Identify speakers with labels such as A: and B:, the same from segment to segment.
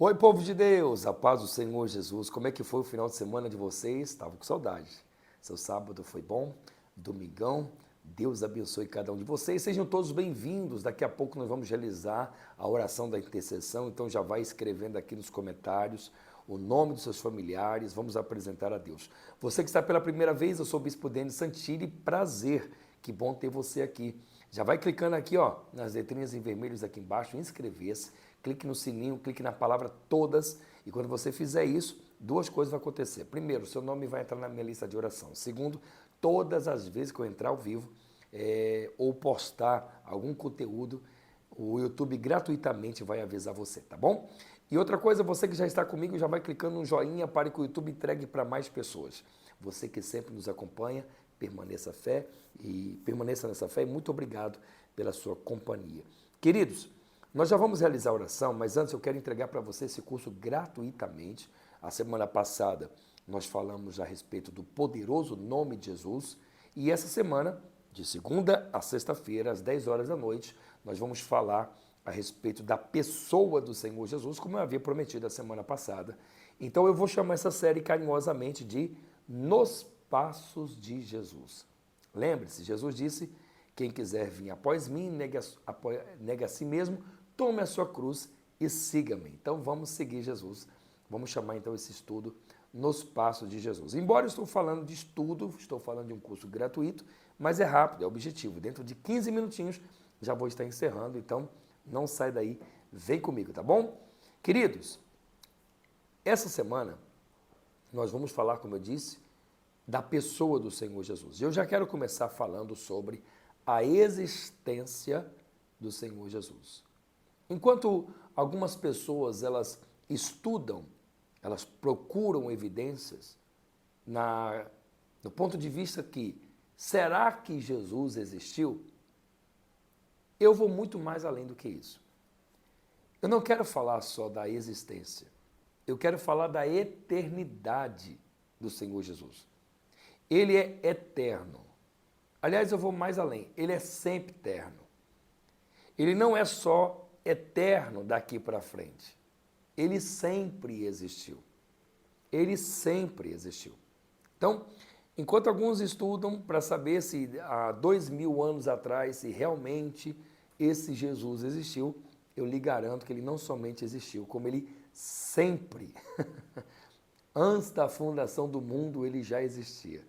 A: Oi, povo de Deus, a paz do Senhor Jesus. Como é que foi o final de semana de vocês? Estava com saudade. Seu sábado foi bom? Domingão? Deus abençoe cada um de vocês. Sejam todos bem-vindos. Daqui a pouco nós vamos realizar a oração da intercessão. Então já vai escrevendo aqui nos comentários o nome dos seus familiares. Vamos apresentar a Deus. Você que está pela primeira vez, eu sou o Bispo Denis Santilli. Prazer. Que bom ter você aqui. Já vai clicando aqui, ó, nas letrinhas em vermelhos aqui embaixo, inscrever-se, clique no sininho, clique na palavra todas, e quando você fizer isso, duas coisas vão acontecer. Primeiro, seu nome vai entrar na minha lista de oração. Segundo, todas as vezes que eu entrar ao vivo ou postar algum conteúdo, o YouTube gratuitamente vai avisar você, tá bom? E outra coisa, você que já está comigo, já vai clicando no joinha para que o YouTube entregue para mais pessoas. Você que sempre nos acompanha, permaneça nessa fé e muito obrigado pela sua companhia. Queridos, nós já vamos realizar a oração, mas antes eu quero entregar para você esse curso gratuitamente. A semana passada nós falamos a respeito do poderoso nome de Jesus e essa semana, de segunda a sexta-feira, às 10 horas da noite, nós vamos falar a respeito da pessoa do Senhor Jesus, como eu havia prometido a semana passada. Então eu vou chamar essa série carinhosamente de Nos Passos de Jesus. Lembre-se, Jesus disse, quem quiser vir após mim, negue a si mesmo, tome a sua cruz e siga-me. Então vamos seguir Jesus. Vamos chamar então esse estudo Nos Passos de Jesus. Embora eu estou falando de estudo, estou falando de um curso gratuito, mas é rápido, é objetivo. Dentro de 15 minutinhos já vou estar encerrando, então não sai daí, vem comigo, tá bom? Queridos, essa semana nós vamos falar, como eu disse, da pessoa do Senhor Jesus. Eu já quero começar falando sobre a existência do Senhor Jesus. Enquanto algumas pessoas elas estudam, elas procuram evidências no ponto de vista que será que Jesus existiu? Eu vou muito mais além do que isso. Eu não quero falar só da existência. Eu quero falar da eternidade do Senhor Jesus. Ele é eterno. Aliás, eu vou mais além. Ele é sempre eterno. Ele não é só eterno daqui para frente. Ele sempre existiu. Ele sempre existiu. Então, enquanto alguns estudam para saber se há 2000 anos atrás, se realmente esse Jesus existiu, eu lhe garanto que ele não somente existiu, como ele sempre, antes da fundação do mundo, ele já existia.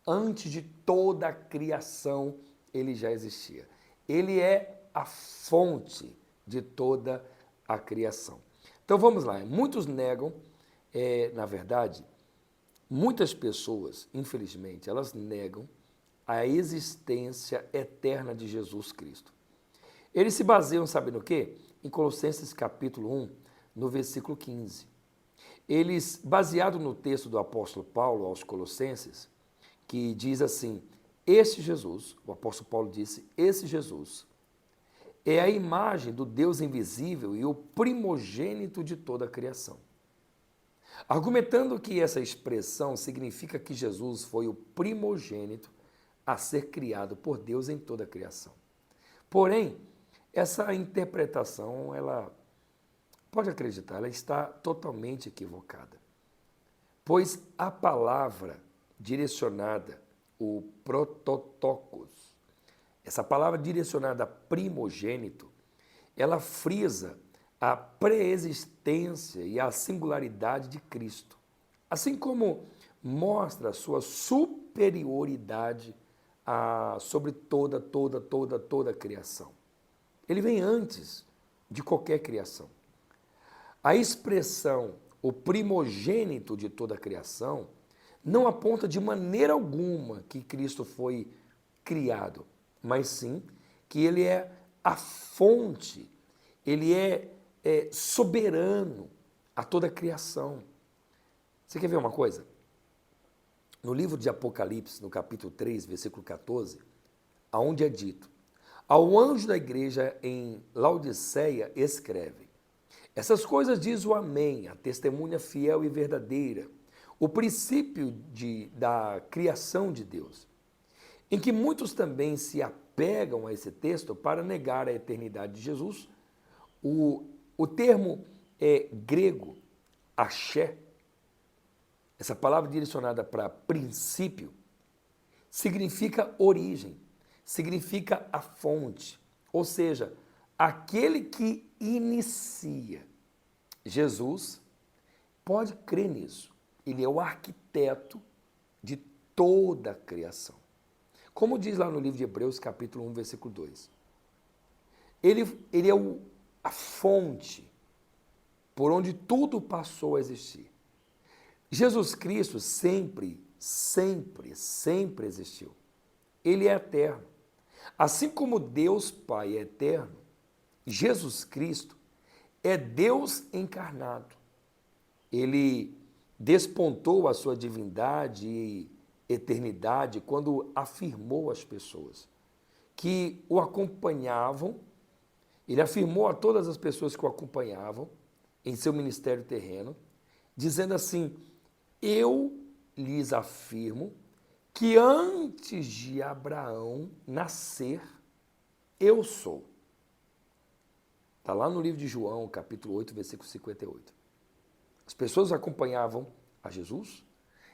A: Antes de toda a criação, ele já existia. Ele é a fonte de toda a criação. Então vamos lá. Muitos negam, na verdade, muitas pessoas, infelizmente, elas negam a existência eterna de Jesus Cristo. Eles se baseiam, sabe no quê? Em Colossenses capítulo 1, no versículo 15. Eles, baseado no texto do apóstolo Paulo aos Colossenses, que diz assim, esse Jesus, o apóstolo Paulo disse, esse Jesus é a imagem do Deus invisível e o primogênito de toda a criação. Argumentando que essa expressão significa que Jesus foi o primogênito a ser criado por Deus em toda a criação. Porém, essa interpretação, ela pode acreditar, ela está totalmente equivocada. Pois a palavra direcionada, o prototokos, essa palavra direcionada a primogênito, ela frisa a preexistência e a singularidade de Cristo, assim como mostra a sua superioridade sobre toda a criação. Ele vem antes de qualquer criação. A expressão, o primogênito de toda a criação, não aponta de maneira alguma que Cristo foi criado, mas sim que ele é a fonte, ele é soberano a toda a criação. Você quer ver uma coisa? No livro de Apocalipse, no capítulo 3, versículo 14, aonde é dito, ao anjo da igreja em Laodiceia escreve, essas coisas diz o Amém, a testemunha fiel e verdadeira, o princípio da criação de Deus, em que muitos também se apegam a esse texto para negar a eternidade de Jesus. O termo grego, axé, essa palavra direcionada para princípio, significa origem, significa a fonte, ou seja, aquele que inicia. Jesus, pode crer nisso, ele é o arquiteto de toda a criação. Como diz lá no livro de Hebreus, capítulo 1, versículo 2. Ele é a fonte por onde tudo passou a existir. Jesus Cristo sempre existiu. Ele é eterno. Assim como Deus Pai é eterno, Jesus Cristo é Deus encarnado. Ele despontou a sua divindade e eternidade quando afirmou às pessoas que o acompanhavam. Ele afirmou a todas as pessoas que o acompanhavam em seu ministério terreno, dizendo assim: eu lhes afirmo que antes de Abraão nascer, eu sou. Está lá no livro de João, capítulo 8, versículo 58. As pessoas acompanhavam a Jesus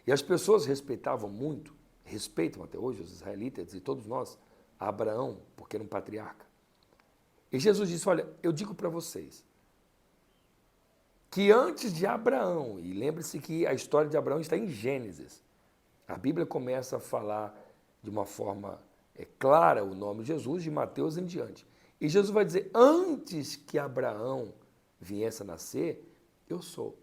A: e as pessoas respeitavam muito, respeitam até hoje os israelitas e todos nós, a Abraão, porque era um patriarca. E Jesus disse: olha, eu digo para vocês que antes de Abraão, e lembre-se que a história de Abraão está em Gênesis, a Bíblia começa a falar de uma forma clara o nome de Jesus, de Mateus em diante. E Jesus vai dizer: antes que Abraão viesse a nascer, eu sou.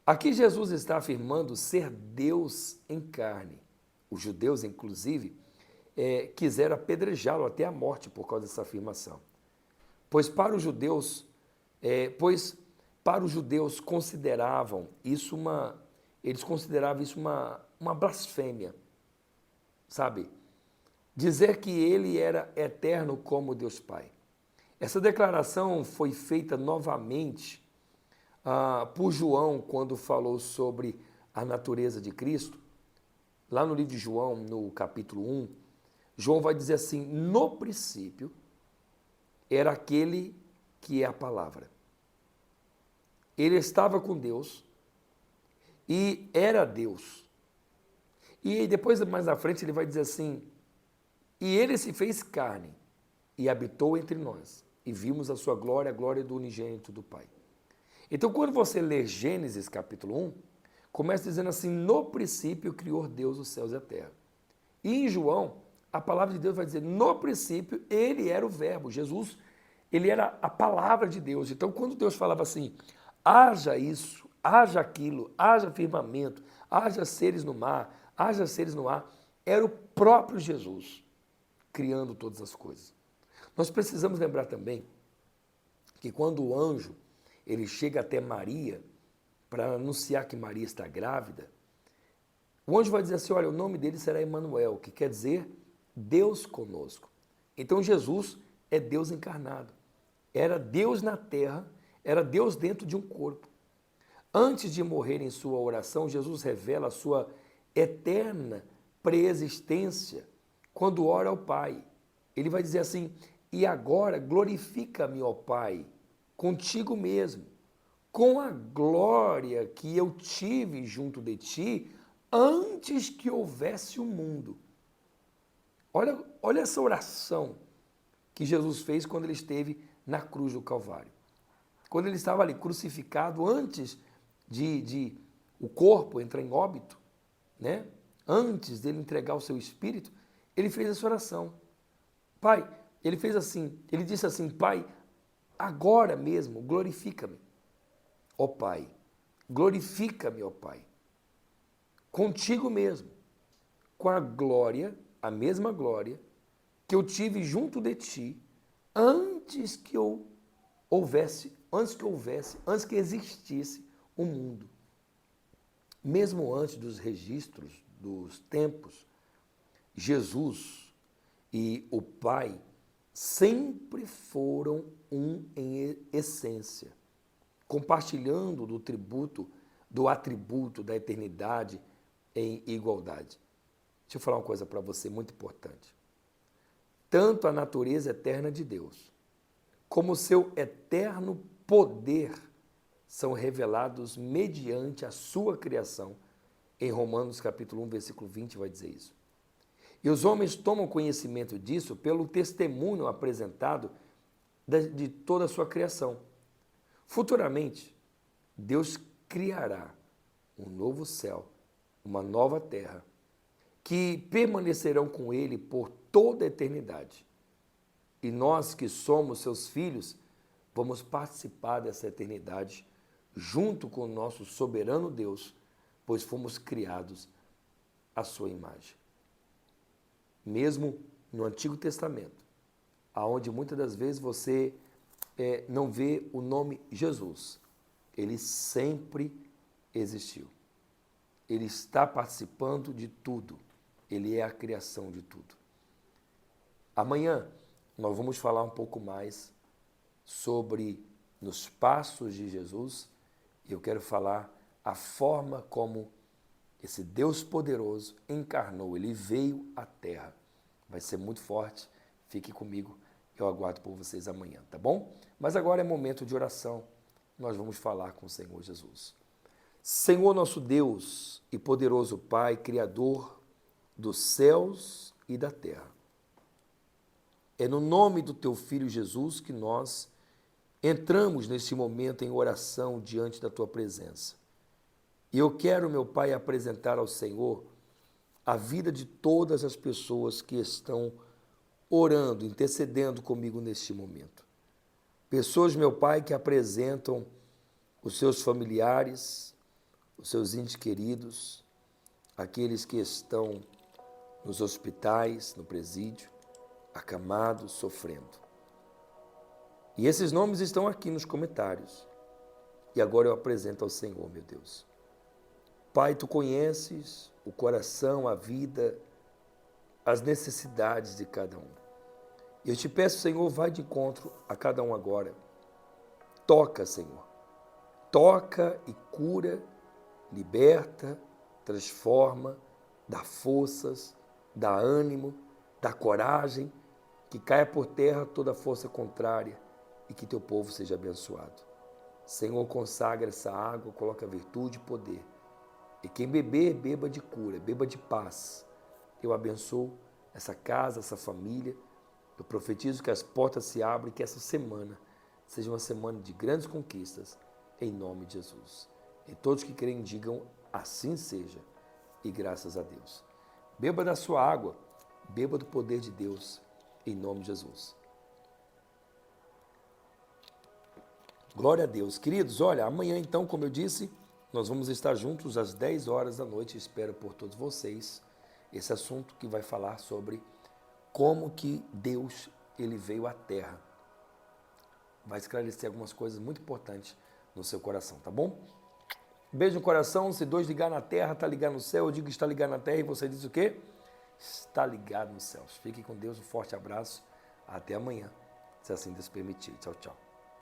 A: Aqui Jesus está afirmando ser Deus em carne. Os judeus, inclusive, quiseram apedrejá-lo até a morte por causa dessa afirmação. Pois para os judeus consideravam isso uma blasfêmia, sabe? Dizer que ele era eterno como Deus Pai. Essa declaração foi feita novamente por João quando falou sobre a natureza de Cristo. Lá no livro de João, no capítulo 1, João vai dizer assim: no princípio era aquele que é a palavra. Ele estava com Deus e era Deus. E depois, mais à frente, ele vai dizer assim: e ele se fez carne e habitou entre nós, e vimos a sua glória, a glória do unigênito do Pai. Então, quando você lê Gênesis capítulo 1, começa dizendo assim: no princípio criou Deus os céus e a terra. E em João, a palavra de Deus vai dizer: no princípio ele era o verbo. Jesus, ele era a palavra de Deus. Então, quando Deus falava assim: haja isso, haja aquilo, haja firmamento, haja seres no mar, haja seres no ar, era o próprio Jesus criando todas as coisas. Nós precisamos lembrar também que quando o anjo ele chega até Maria para anunciar que Maria está grávida, o anjo vai dizer assim: olha, o nome dele será Emanuel, que quer dizer Deus conosco. Então Jesus é Deus encarnado. Era Deus na terra, era Deus dentro de um corpo. Antes de morrer em sua oração, Jesus revela a sua eterna preexistência quando ora ao Pai. Ele vai dizer assim: e agora glorifica-me, ó Pai, contigo mesmo, com a glória que eu tive junto de ti antes que houvesse o mundo. Olha essa oração que Jesus fez quando ele esteve na cruz do Calvário. Quando ele estava ali crucificado, antes de o corpo entrar em óbito, né? Antes dele entregar o seu espírito, ele fez essa oração. Pai, ele fez assim, ele disse assim: Pai, agora mesmo glorifica-me, ó Pai, glorifica-me, ó Pai, contigo mesmo, com a glória, a mesma glória que eu tive junto de ti antes que existisse o mundo. Mesmo antes dos registros dos tempos, Jesus e o Pai sempre foram um em essência, compartilhando do atributo da eternidade em igualdade. Deixa eu falar uma coisa para você muito importante. Tanto a natureza eterna de Deus, como o seu eterno poder são revelados mediante a sua criação. Em Romanos capítulo 1, versículo 20 vai dizer isso. E os homens tomam conhecimento disso pelo testemunho apresentado de toda a sua criação. Futuramente, Deus criará um novo céu, uma nova terra, que permanecerão com Ele por toda a eternidade. E nós que somos seus filhos, vamos participar dessa eternidade junto com o nosso soberano Deus, pois fomos criados à sua imagem. Mesmo no Antigo Testamento, aonde muitas das vezes você não vê o nome Jesus, ele sempre existiu. Ele está participando de tudo. Ele é a criação de tudo. Amanhã nós vamos falar um pouco mais sobre nos passos de Jesus. E eu quero falar a forma como esse Deus poderoso encarnou. Ele veio à Terra. Vai ser muito forte. Fique comigo. Eu aguardo por vocês amanhã, tá bom? Mas agora é momento de oração. Nós vamos falar com o Senhor Jesus. Senhor nosso Deus e poderoso Pai, Criador dos céus e da terra. É no nome do Teu Filho Jesus que nós entramos neste momento em oração diante da Tua presença. E eu quero, meu Pai, apresentar ao Senhor a vida de todas as pessoas que estão orando, intercedendo comigo neste momento. Pessoas, meu Pai, que apresentam os seus familiares, os seus entes queridos, aqueles que estão nos hospitais, no presídio, acamados, sofrendo. E esses nomes estão aqui nos comentários. E agora eu apresento ao Senhor, meu Deus. Pai, Tu conheces o coração, a vida, as necessidades de cada um. E eu te peço, Senhor, vai de encontro a cada um agora. Toca, Senhor. Toca e cura, liberta, transforma, dá forças, dá ânimo, dá coragem, que caia por terra toda força contrária e que Teu povo seja abençoado. Senhor, consagra essa água, coloca virtude e poder. E quem beber, beba de cura, beba de paz. Eu abençoo essa casa, essa família. Eu profetizo que as portas se abrem e que essa semana seja uma semana de grandes conquistas, em nome de Jesus. E todos que creem digam, assim seja, e graças a Deus. Beba da sua água, beba do poder de Deus, em nome de Jesus. Glória a Deus. Queridos, olha, amanhã então, como eu disse, nós vamos estar juntos às 10 horas da noite. Espero por todos vocês esse assunto que vai falar sobre como que Deus ele veio à Terra. Vai esclarecer algumas coisas muito importantes no seu coração, tá bom? Beijo no coração. Se Deus ligar na terra, está ligado no céu. Eu digo que está ligado na terra e você diz o quê? Está ligado nos céus. Fique com Deus. Um forte abraço. Até amanhã, se assim Deus permitir. Tchau, tchau.